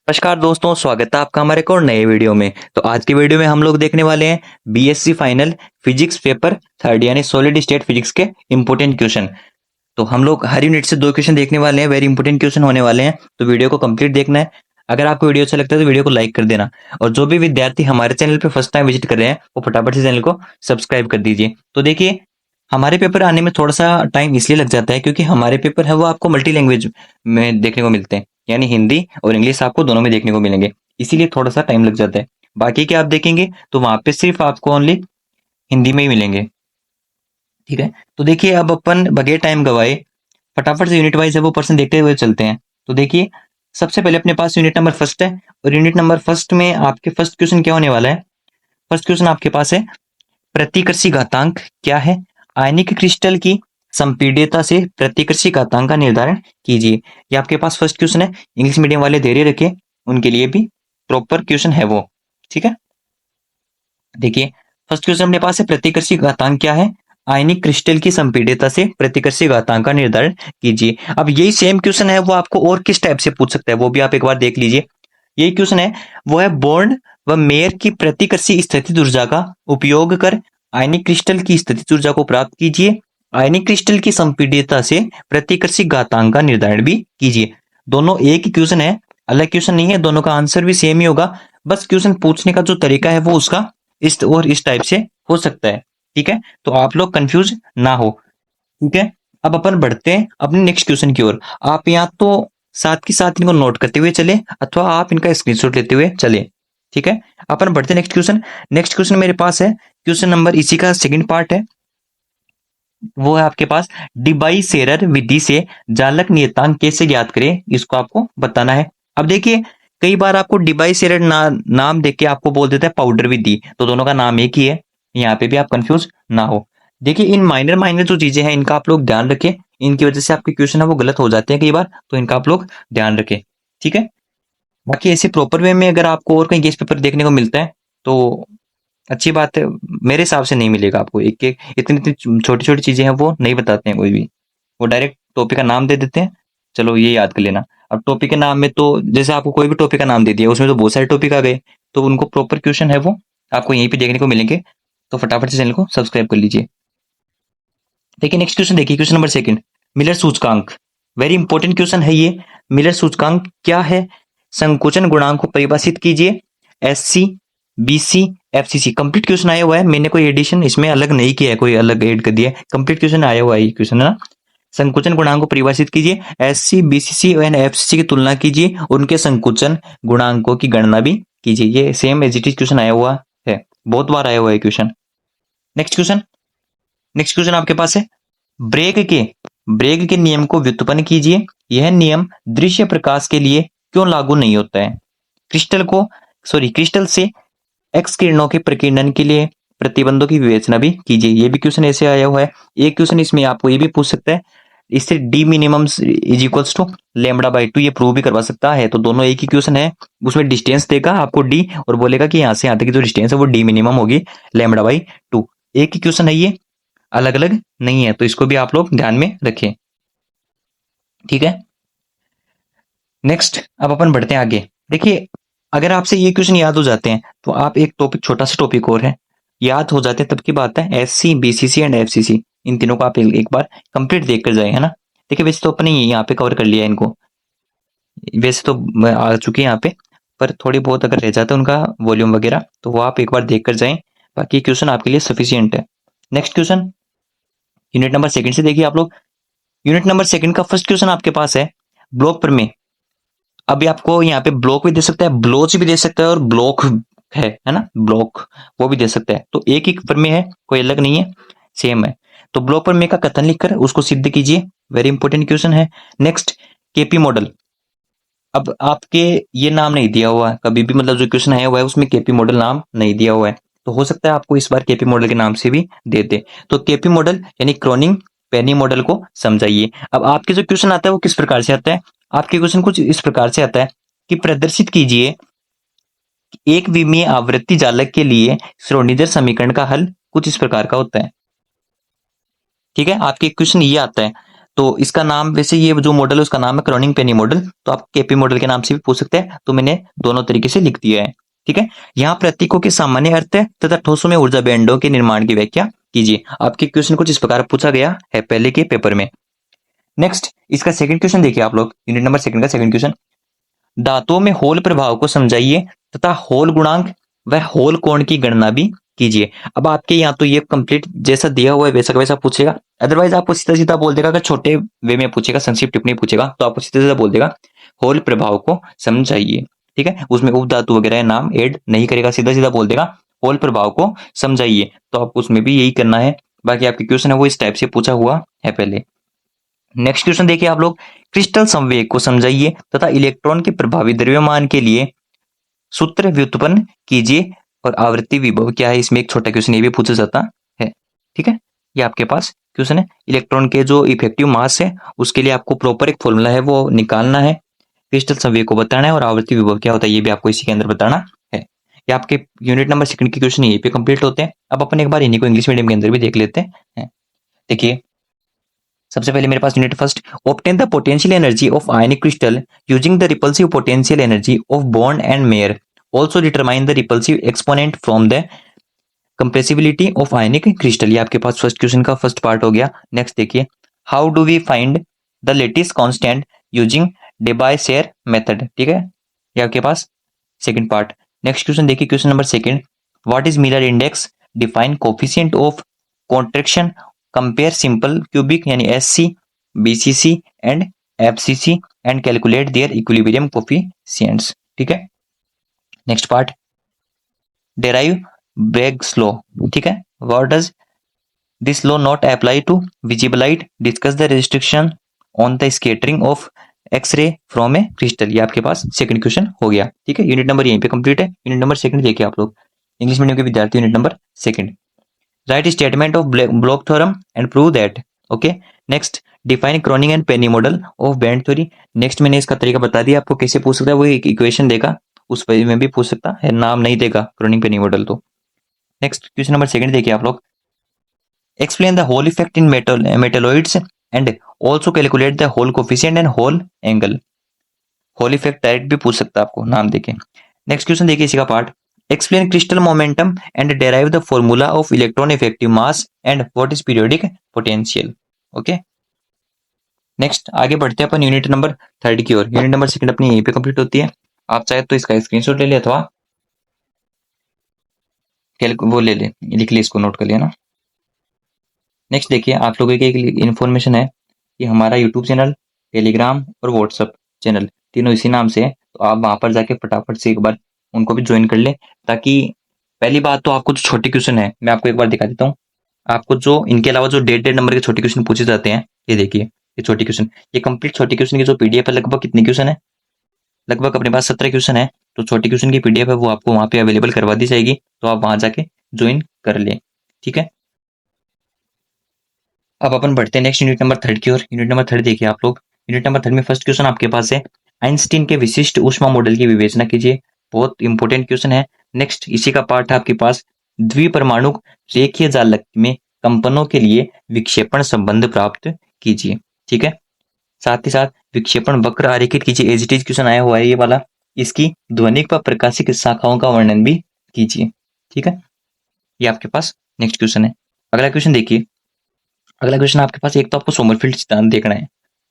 नमस्कार दोस्तों, स्वागत है आपका हमारे एक और नए वीडियो में। तो आज की वीडियो में हम लोग देखने वाले हैं BSc final physics paper third यानी सॉलिड स्टेट फिजिक्स के इंपॉर्टेंट क्वेश्चन। तो हम लोग हर यूनिट से 2 क्वेश्चन देखने वाले हैं, वेरी इंपॉर्टेंट क्वेश्चन होने वाले हैं। तो वीडियो को कंप्लीट देखना है। अगर आपको वीडियो अच्छा लगता है तो वीडियो को लाइक कर देना, और जो भी विद्यार्थी हमारे चैनल पर फर्स्ट टाइम विजिट कर रहे हैं वो फटाफट से चैनल को सब्सक्राइब कर दीजिए। तो देखिए, हमारे पेपर आने में थोड़ा सा टाइम इसलिए लग जाता है क्योंकि हमारे पेपर है वो आपको मल्टी लैंग्वेज में देखने को मिलते हैं, यानी हिंदी और इंग्लिश आपको दोनों में देखने को मिलेंगे। इसीलिए थोड़ा सा टाइम लग जाता है। बाकी के आप देखेंगे तो वहां पे सिर्फ आपको ओनली हिंदी में ही मिलेंगे। ठीक है, तो देखिए अब अपन बगैर टाइम गवाए फटाफट से यूनिट वाइज है वो पर्सन देखते हुए चलते हैं। तो देखिए, सबसे पहले अपने पास यूनिट नंबर फर्स्ट है, और यूनिट नंबर फर्स्ट में आपके फर्स्ट क्वेश्चन क्या होने वाला है। फर्स्ट क्वेश्चन आपके पास है, प्रतिकर्षी घातांक क्या है। आयनिक क्रिस्टल की संपीड्यता से प्रतिकर्षी घातांक का निर्धारण कीजिए। ये आपके पास फर्स्ट क्वेश्चन है। इंग्लिश मीडियम वाले धैर्य रखे, उनके लिए भी प्रॉपर क्वेश्चन है वो। ठीक है, देखिए फर्स्ट क्वेश्चन अपने पास है, प्रतिकर्षी घातांक क्या है। आयनिक क्रिस्टल की संपीड्यता से प्रतिकर्षी घातांक का निर्धारण कीजिए। अब यही सेम क्वेश्चन है वो आपको और किस टाइप से पूछ सकता है वो भी आप एक बार देख लीजिए। यही क्वेश्चन है, वो है बोर्न व मेयर की प्रतिकर्षी स्थितिज ऊर्जा का उपयोग कर आयनिक क्रिस्टल की स्थितिज ऊर्जा को प्राप्त कीजिए। आयनिक क्रिस्टल की संपीड्यता से प्रतिकर्षी घातांक का निर्धारण भी कीजिए। दोनों एक ही क्वेश्चन है, अलग क्वेश्चन नहीं है, दोनों का आंसर भी सेम ही होगा। बस क्वेश्चन पूछने का जो तरीका है वो उसका इस टाइप से हो सकता है। ठीक है, तो आप लोग कंफ्यूज ना हो। ठीक है, अब अपन बढ़ते हैं अपने नेक्स्ट क्वेश्चन की ओर। आप यहाँ तो साथ के साथ इनको नोट करते हुए चले, अथवा आप इनका स्क्रीनशॉट लेते हुए चले। ठीक है, अपन बढ़ते हैं नेक्स्ट क्वेश्चन। नेक्स्ट क्वेश्चन मेरे पास है, क्वेश्चन नंबर इसी का सेकंड पार्ट है। वो है आपके पास, डिबाई सेरर विधि से जालक नियतांक कैसे ज्ञात करें, इसको आपको बताना है। अब देखिए, कई बार आपको डिबाई सेरर नाम देख के आपको बोल देता है पाउडर विधि, तो दोनों का नाम एक ही है। यहाँ पे भी आप कंफ्यूज ना हो। देखिए, इन माइनर माइनर जो चीजें हैं इनका आप लोग ध्यान रखें। इनकी वजह से आपके क्वेश्चन है वो गलत हो जाते हैं कई बार, तो इनका आप लोग ध्यान रखें। ठीक है, बाकी ऐसे प्रॉपर वे में अगर आपको और कहीं गेस्ट पेपर देखने को मिलता है तो अच्छी बात है। मेरे हिसाब से नहीं मिलेगा आपको। एक एक इतनी इतनी छोटी छोटी चीजें हैं वो नहीं बताते हैं कोई भी। वो डायरेक्ट टॉपिक का नाम दे देते हैं, चलो ये याद कर लेना। अब टॉपिक के नाम में तो जैसे आपको कोई भी टॉपिक का नाम दे दिया, उसमें तो बहुत सारे टॉपिक आ गए, तो उनको प्रॉपर क्वेश्चन है वो आपको यहीं पे देखने को मिलेंगे। तो फटाफट से चैनल को सब्सक्राइब कर लीजिए। देखिए नेक्स्ट क्वेश्चन, देखिए क्वेश्चन नंबर सेकंड, मिलर सूचकांक। वेरी इंपॉर्टेंट क्वेश्चन है ये। मिलर सूचकांक क्या है। संकुचन गुणांक को परिभाषित कीजिए। SC, BC, FCC. Complete question आया हुआ है, मैंने कोई एडिशन इसमें अलग नहीं किया है, कोई अलग ऐड कर दिया है। कंप्लीट क्वेश्चन आया हुआ है ये क्वेश्चन है ना। संकुचन गुणांक को परिभाषित कीजिए। एससी, बीसीसी एंड एफसीसी की तुलना कीजिए, उनके संकुचन गुणांकों की गणना भी कीजिए। ये same as it is question आया हुआ है, बहुत बार आया हुआ है question. Next question, next question आपके पास है, ब्रेग के ब्रेग के नियम को व्युत्पन्न कीजिए। यह नियम दृश्य प्रकाश के लिए क्यों लागू नहीं होता है। क्रिस्टल से एक्स किरणों के प्रकीर्णन के लिए प्रतिबंधों की विवेचना भी कीजिए। ये भी क्वेश्चन ऐसे आया हुआ है। एक क्वेश्चन इसमें आपको ये भी पूछ सकता है, इससे D minimum is equals to lambda by 2 ये प्रूव भी करवा सकता है। तो दोनों एक ही क्वेश्चन है। उसमें डिस्टेंस देगा आपको डी, और बोलेगा कि यहाँ से यहाँ तक की जो डिस्टेंस है वो डी मिनिमम होगी लेमडा बाई 2। एक ही क्वेश्चन है ये, अलग अलग नहीं है, तो इसको भी आप लोग ध्यान में रखें। ठीक है, नेक्स्ट अब अपन बढ़ते हैं आगे। देखिए, अगर आपसे ये क्वेश्चन याद हो जाते हैं तो आप एक टॉपिक, छोटा सा टॉपिक और है, याद हो जाते हैं तब की बात है। एससी, बीसीसी एंड एफसीसी, इन तीनों को आप एक बार कंप्लीट देख कर जाए, है ना। देखिए, वैसे तो अपने यहाँ पे कवर कर लिया है इनको, वैसे तो आ चुके हैं यहाँ पे, पर थोड़ी बहुत अगर रह जाता है उनका वॉल्यूम वगैरह तो वो आप एक बार देख कर जाएं। बाकी क्वेश्चन आपके लिए सफिशियंट है। Next question, unit number second से देखिए आप लोग। यूनिट नंबर सेकंड का फर्स्ट क्वेश्चन आपके पास है, ब्लॉक प्रमेय। अभी आपको यहाँ पे ब्लॉक भी दे सकता है, ब्लोच भी दे सकता है, और ब्लॉक है ना, ब्लॉक वो भी दे सकता है। तो एक ही प्रमेय है, कोई अलग नहीं है, सेम है। तो ब्लॉक प्रमेय का कथन लिखकर उसको सिद्ध कीजिए। वेरी इंपॉर्टेंट क्वेश्चन है। Next, KP model. अब आपके ये नाम नहीं दिया हुआ है कभी भी, मतलब जो क्वेश्चन आया हुआ है उसमें केपी मॉडल नाम नहीं दिया हुआ है, तो हो सकता है आपको इस बार केपी मॉडल के नाम से भी दे दे। तो केपी मॉडल यानी क्रोनिंग पेनी मॉडल को समझाइए। अब आपके जो क्वेश्चन आता है वो किस प्रकार से आता है। आपके क्वेश्चन कुछ इस प्रकार से आता है कि प्रदर्शित कीजिए एक विमीय आवृत्ति जालक के लिए श्रोडिंगर समीकरण का हल कुछ इस प्रकार का होता है। ठीक है, आपके क्वेश्चन ये आता है। तो इसका नाम, वैसे ये जो मॉडल है उसका नाम है क्रॉनिंग पेनी मॉडल, तो आप केपी मॉडल के नाम से भी पूछ सकते हैं, तो मैंने दोनों तरीके से लिख दिया है। ठीक है, यहाँ प्रतीकों के सामान्य अर्थ है तथा ठोसों में ऊर्जा बैंडों के निर्माण की व्याख्या कीजिए। आपके क्वेश्चन कुछ इस प्रकार पूछा गया है पहले के पेपर में। नेक्स्ट, इसका सेकंड क्वेश्चन देखिए आप लोग, यूनिट नंबर सेकंड का सेकंड क्वेश्चन, धातुओं में होल प्रभाव को समझाइए तथा होल गुणांक व होल कोण की गणना भी कीजिए। अब आपके यहाँ तो ये कंप्लीट जैसा दिया हुआ है वैसा का वैसा पूछेगा, अदरवाइज आपको सीधा सीधा बोल देगा, अगर छोटे वे में पूछेगा, संक्षिप्त टिप्पणी पूछेगा तो आपको सीधा सीधा बोल देगा होल प्रभाव को समझाइए। ठीक है, उसमें उपधातु वगैरह नाम ऐड नहीं करेगा, सीधा सीधा बोल देगा होल प्रभाव को समझाइए, तो आपको उसमें भी यही करना है। बाकी आपके क्वेश्चन है वो इस टाइप से पूछा हुआ है पहले। नेक्स्ट क्वेश्चन देखिए आप लोग, क्रिस्टल संवेग को समझाइए तथा इलेक्ट्रॉन के प्रभावी द्रव्यमान के लिए सूत्र व्युत्पन्न कीजिए और आवृत्ति विभव क्या है, इसमें एक छोटा क्वेश्चन ये भी पूछा जाता है। ठीक है, ये आपके पास क्वेश्चन है, इलेक्ट्रॉन के जो इफेक्टिव मास है उसके लिए आपको प्रॉपर एक फॉर्मूला है वो निकालना है, क्रिस्टल संवेग को बताना है और आवृत्ति विभव क्या होता है ये भी आपको इसी के अंदर बताना है। ये आपके यूनिट नंबर सेकंड के क्वेश्चन यहीं पे कंप्लीट होते हैं। अब अपन एक बार इन्हीं को इंग्लिश मीडियम के अंदर भी देख लेते हैं। देखिए, सबसे पहले मेरे पास unit first, obtain the potential energy of ionic crystal using the repulsive potential energy of बॉन्ड and Mayer, also determine the repulsive exponent from the compressibility of ionic crystal. ये आपके पास फर्स्ट क्वेश्चन का फर्स्ट पार्ट हो गया। Next देखिए, how do we find the lattice constant using Debye Scherrer method. ठीक है, ये आपके पास सेकंड पार्ट। नेक्स्ट क्वेश्चन देखिए, question number second, what is Miller index, define coefficient of contraction, compare simple cubic यानी SC, BCC and FCC and calculate their equilibrium coefficients. ठीक है, next part, derive Bragg's law. ठीक है, what does this law not apply to visible light, discuss the restriction on the scattering of X-ray from a crystal. ये आपके पास second question हो गया। ठीक है, यूनिट नंबर यहीं पे कंप्लीट है। यूनिट नंबर सेकंड देखिए आप लोग, इंग्लिश मीडियम के विद्यार्थी, unit number second, write statement of Bloch theorem and prove that. Okay, next, define Kronig and Penney model of band theory. Next मैंने इसका तरीका बता दिया आपको कैसे पूछ सकता है, वो एक इक्वेशन देगा उस पर में भी पूछ सकता है, नाम नहीं देगा क्रॉनिंग पेनी मॉडल। तो नेक्स्ट क्वेश्चन नंबर सेकंड देखिए आप लोग, explain the Hall effect in metalloids and also calculate the Hall coefficient and Hall angle. Hall effect direct भी पूछ सकता है आपको नाम देके। नेक्स्ट क्वेश्चन देखिए इसी का part, explain crystal momentum and derive the formula of electron effective mass and what is periodic potential. Okay, next आगे बढ़ते हैं अपन यूनिट नंबर थर्ड की ओर। यूनिट नंबर सेकंड अपनी यहीं पे कंप्लीट होती है। आप चाहे तो इसका स्क्रीनशॉट ले ले अथवा वो ले ले, लिख ले, इसको नोट कर लिया ना। नेक्स्ट देखिए, आप लोगों की एक इन्फॉर्मेशन है कि हमारा यूट्यूब चैनल, टेलीग्राम और व्हाट्सअप चैनल तीनों इसी नाम से है, तो आप वहां पर जाके फटाफट से एक बार उनको भी ज्वाइन कर ले, ताकि पहली बात तो आपको जो छोटे क्वेश्चन है मैं आपको एक बार दिखा देता हूँ। आपको जो इनके अलावा जो डेढ़ डेढ़ नंबर के छोटे क्वेश्चन पूछे जाते हैं, ये देखिए, ये छोटे क्वेश्चन, ये कंप्लीट छोटे क्वेश्चन की जो पीडीएफ है, लगभग कितने क्वेश्चन है, लगभग अपने पास 17 क्वेश्चन है। तो छोटे क्वेश्चन की पीडीएफ है वो आपको वहां पे अवेलेबल करवा दी जाएगी, तो आप वहां जाके ज्वाइन कर ले। ठीक है, अब अपन बढ़ते हैं नेक्स्ट यूनिट नंबर थर्ड की ओर। यूनिट नंबर थर्ड देखिए आप लोग, यूनिट नंबर थर्ड में फर्स्ट क्वेश्चन आपके पास है, आइंस्टीन के विशिष्ट ऊष्मा मॉडल की विवेचना कीजिए। बहुत इंपॉर्टेंट क्वेश्चन है। नेक्स्ट इसी का पार्ट है आपके पास, द्विपरमाणु रेखीय जालक में कंपनों के लिए विक्षेपण संबंध प्राप्त कीजिए। ठीक है, साथ ही साथ विक्षेपण वक्र आरेखित कीजिए, एज इट इज क्वेश्चन आया हुआ है ये वाला। इसकी ध्वनिक व प्रकाशिक शाखाओं का वर्णन भी कीजिए। ठीक है, ये आपके पास नेक्स्ट क्वेश्चन है। अगला क्वेश्चन देखिए, अगला क्वेश्चन आपके पास, एक तो आपको सोमरफेल्ड सिद्धांत देखना है,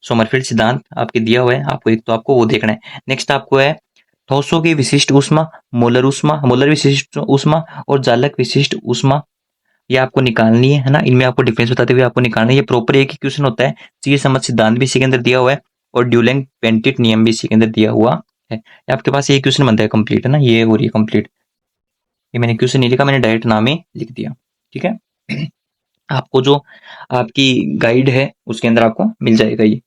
सोमरफेल्ड सिद्धांत आपके दिया हुआ है, आपको एक तो आपको वो देखना है। नेक्स्ट आपको है ठोसों की विशिष्ट ऊष्मा, मोलर विशिष्ट ऊष्मा और जालक विशिष्ट ऊष्मा, ये आपको निकालनी है ना। इनमें आपको डिफरेंस बताते हुए आपको निकालना है। ये प्रॉपर एक ही क्वेश्चन होता है। चीर समझ सिद्धांत भी इसी के अंदर दिया हुआ है और ड्यूलेंग पेंटिट नियम भी इसी के अंदर दिया हुआ है। ये आपके पास ये क्वेश्चन बनता है कंप्लीट, है ना, ये और ये कंप्लीट। ये मैंने क्वेश्चन नहीं लिखा, मैंने डायरेक्ट नाम ही लिख दिया। ठीक है, आपको जो आपकी गाइड है उसके अंदर आपको मिल जाएगा ये।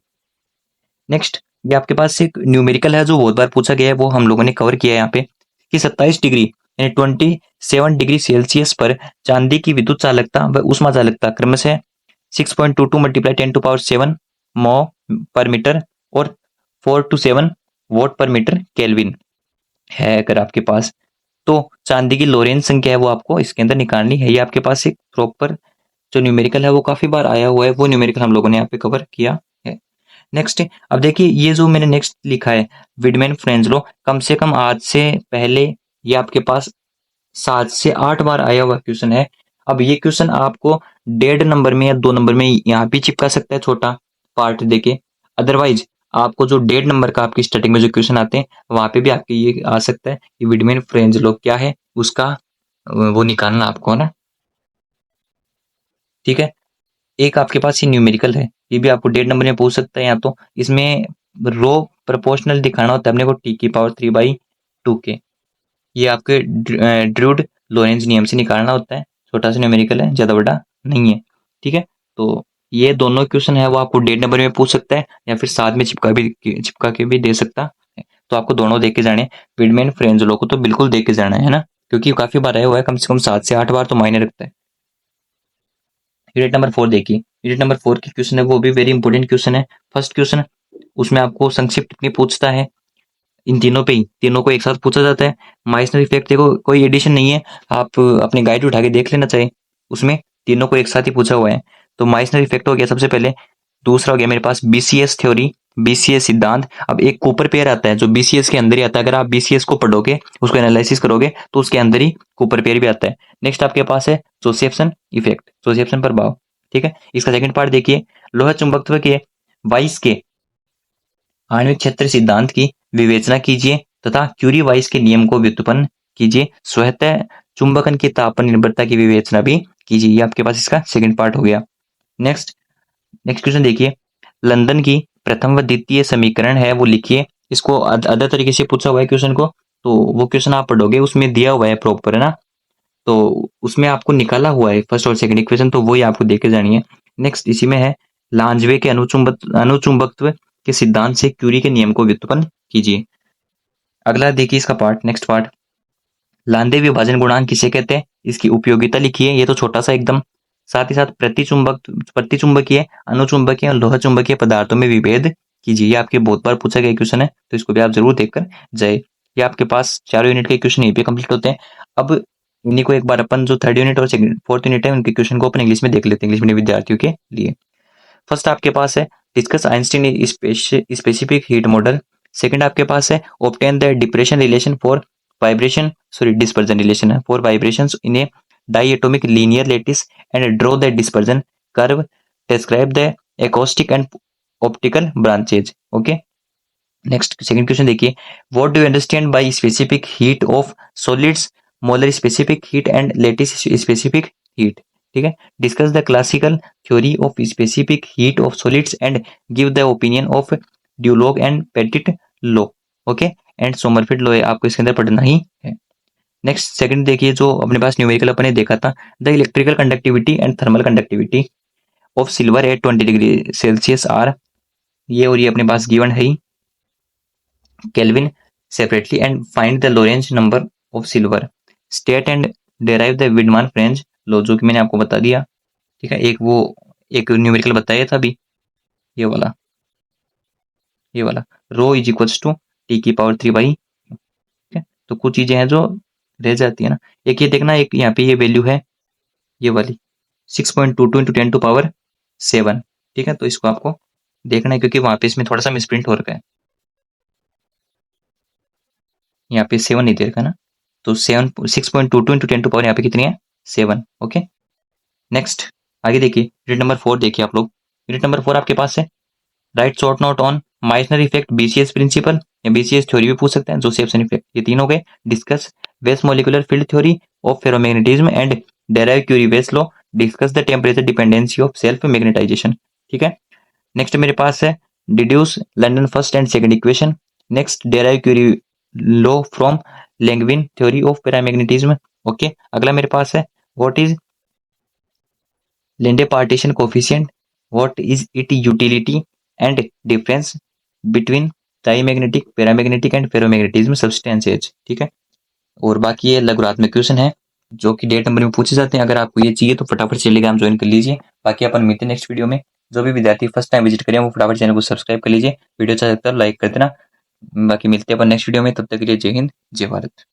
नेक्स्ट, ये आपके पास एक न्यूमेरिकल है जो बहुत बार पूछा गया है, वो हम लोगों ने कवर किया है यहाँ पे, कि 27 डिग्री यानी 27 डिग्री सेल्सियस पर चांदी की विद्युत चालकता व ऊष्मा चालकता क्रमशः 6.22 मल्टीप्लाई 10⁷ मो पर मीटर और 4 to 7 वोट पर मीटर केल्विन है अगर आपके पास, तो चांदी की लोरेंज संख्या है वो आपको इसके अंदर निकालनी है। ये आपके पास एक प्रॉपर जो न्यूमेरिकल है वो काफ़ी बार आया हुआ है, वो न्यूमेरिकल हम लोगों ने यहाँ पे कवर किया है। नेक्स्ट, अब देखिए ये जो मैंने नेक्स्ट लिखा है विडमैन फ्रेंज लॉ, कम से कम आज से पहले ये आपके पास 7 से 8 बार आया हुआ क्वेश्चन है। अब ये क्वेश्चन आपको 1.5 नंबर में या 2 नंबर में यहाँ भी चिपका सकता है छोटा पार्ट देके। अदरवाइज आपको जो 1.5 नंबर का आपकी स्टार्टिंग में जो क्वेश्चन आते हैं वहां पे भी आपके ये आ सकता है कि विडमैन फ्रेंज लॉ क्या है, उसका वो निकालना आपको ना। ठीक है, एक आपके पास ये न्यूमेरिकल है, ये भी आपको 1.5 नंबर में पूछ सकता है। या तो इसमें रो प्रोपोर्शनल दिखाना होता है अपने को t⁻³ के, ये आपके ड्रूड लोरेंज नियम से निकालना होता है। छोटा सा न्यूमेरिकल है, ज़्यादा बड़ा नहीं है। ठीक है, तो ये दोनों क्वेश्चन है वो आपको 1.5 नंबर में पूछ सकता है या फिर साथ में चिपका के भी दे सकता है। तो आपको दोनों देख के जाने। विडमैन फ्रेंज लॉ को तो बिल्कुल देख के जाना है ना, क्योंकि काफ़ी बार आया हुआ है, कम से कम 7 से 8 बार तो मायने रखता है। यूनिट नंबर 4 देखिए, यूनिट नंबर 4 की क्वेश्चन है वो भी वेरी इंपॉर्टेंट क्वेश्चन है। फर्स्ट क्वेश्चन, उसमें आपको संक्षिप्त में पूछता है, इन तीनों पे ही, तीनों को एक साथ पूछा जाता है। माइसनर इफेक्ट देखो कोई एडिशन नहीं है, आप अपनी गाइड उठा के देख लेना चाहिए, उसमें तीनों को एक साथ ही पूछा हुआ है। तो माइसनर इफेक्ट हो गया सबसे पहले। दूसरा हो गया मेरे पास बीसीएस थ्योरी, बीसीएस सिद्धांत। अब एक कूपर पेयर आता है जो बीसीएस के अंदर ही आता है, अगर आप बीसीएस को पढ़ोगे उसको एनालिसिस करोगे तो उसके अंदर ही कूपर पेयर भी आता है। नेक्स्ट आपके पास है जोसेफ्सन इफेक्ट, जोसेफ्सन प्रभाव। ठीक है, इसका सेकंड पार्ट देखिए, लोहा चुंबकत्व के वाइस के आणविक क्षेत्र सिद्धांत की विवेचना कीजिए तथा क्यूरी वाइस के नियम को व्युत्पन्न कीजिए। स्वतः चुंबकन की तापमान निर्भरता की विवेचना भी कीजिए। ये आपके पास इसका सेकंड पार्ट हो गया। नेक्स्ट, नेक्स्ट क्वेश्चन देखिए, लंदन की प्रथम व द्वितीय समीकरण है वो लिखिए। इसको अदर तरीके से पूछा हुआ है क्वेश्चन को, तो वो क्वेश्चन आप पढ़ोगे उसमें दिया हुआ है प्रॉपर, है ना, तो उसमें आपको निकाला हुआ है फर्स्ट और सेकंड इक्वेशन, तो वही आपको देखे जानी है। नेक्स्ट इसी में है, लांजवे के अनुचुंबकत्व के सिद्धांत से क्यूरी के नियम को व्युत्पन्न कीजिए। अगला देखिए इसका पार्ट, नेक्स्ट पार्ट, लांदे विभाजन गुणांक किसे कहते हैं, इसकी उपयोगिता लिखिए। ये तो छोटा सा एकदम। साथ ही साथ प्रतिचुंबकीय, अनुचुंबकीय और लोह चुंबकीय पदार्थों में विभेद कीजिए। ये आपके बहुत बार पूछा गया क्वेश्चन है, तो इसको भी आप जरूर देखकर जाए। ये आपके पास चारों यूनिट के क्वेश्चन यहीं पे कंप्लीट होते हैं। अब इन्हीं को एक बार अपन जो थर्ड यूनिट और फोर्थ यूनिट है उनके क्वेश्चन को अपन इंग्लिश में देख लेते हैं, इंग्लिश मीडियम विद्यार्थियों के लिए। फर्स्ट आपके पास है discuss Einstein specific heat model. Second आपके पास है obtain the depression relation for vibration, sorry dispersion relation है for vibrations in a diatomic linear lattice and draw the dispersion curve, describe the acoustic and optical branches. Okay, next second question देखिए, what do you understand by specific heat of solids, molar specific heat and lattice specific heat. ठीक है, discuss the classical theory of specific heat of solids and give the opinion of Dulong and Petit law. Okay, and Sommerfeld law आपको इसके अंदर पढ़ना ही है। Next second देखिए, जो अपने पास न्यूमेरिकल अपने देखा था, the electrical conductivity and thermal conductivity of silver at 20 degree Celsius are, ये और ये अपने पास गिवन है ही, Kelvin separately and find the Lorentz number of silver. State and derive the Widman-French law, जो कि मैंने आपको बता दिया। ठीक है, एक न्यूमेरिकल बताया था अभी, ये वाला रो इज इक्वल्स टू t⁻³ ठीक है, तो कुछ चीजें हैं जो रह जाती है ना। एक ये देखना, एक यहाँ पे ये वैल्यू है ये वाली 6.22 इंटू 10⁻⁷। ठीक है, तो इसको आपको देखना है क्योंकि वहां पे इसमें थोड़ा सा मिसप्रिंट हो रखा है, यहाँ पे 7 नहीं दे रखा ना, तो 6.22 इंटू 10⁻, यहाँ पे कितनी है 7। ओके, नेक्स्ट आगे देखिए, यूनिट नंबर 4 देखिए आप लोग। यूनिट नंबर 4 आपके पास है, write short note on Meissner effect, BCS principle या बीसीएस थ्योरी भी पूछ सकते हैं, जोसेफ्सन इफेक्ट, ये तीन हो गए। Discuss Weiss molecular field theory of ferromagnetism and derive Curie Weiss law, discuss the temperature dependency of self magnetization. ठीक है, नेक्स्ट मेरे पास है deduce London first and second equation. Next derive Curie law from Langevin theory of paramagnetism. Okay, अगला मेरे पास है what is Lande partition coefficient, what is it utility and difference between diamagnetic, paramagnetic and ferromagnetism substances. ठीक है, और बाकी ये लघुरात्मक question है जो कि डेट नंबर में पूछे जाते हैं। अगर आपको ये चाहिए तो फटाफट से टेलीग्राम ज्वाइन कर लीजिए। बाकी अपन मिलते हैं नेक्स्ट वीडियो में। जो भी विद्यार्थी फर्स्ट टाइम विजिट करें वो फटाफट चैनल को सब्सक्राइब कर लीजिए, वीडियो अच्छा लगता है लाइक कर देना। बाकी मिलते हैं अपन नेक्स्ट वीडियो में, तब तक के लिए जय हिंद जय भारत।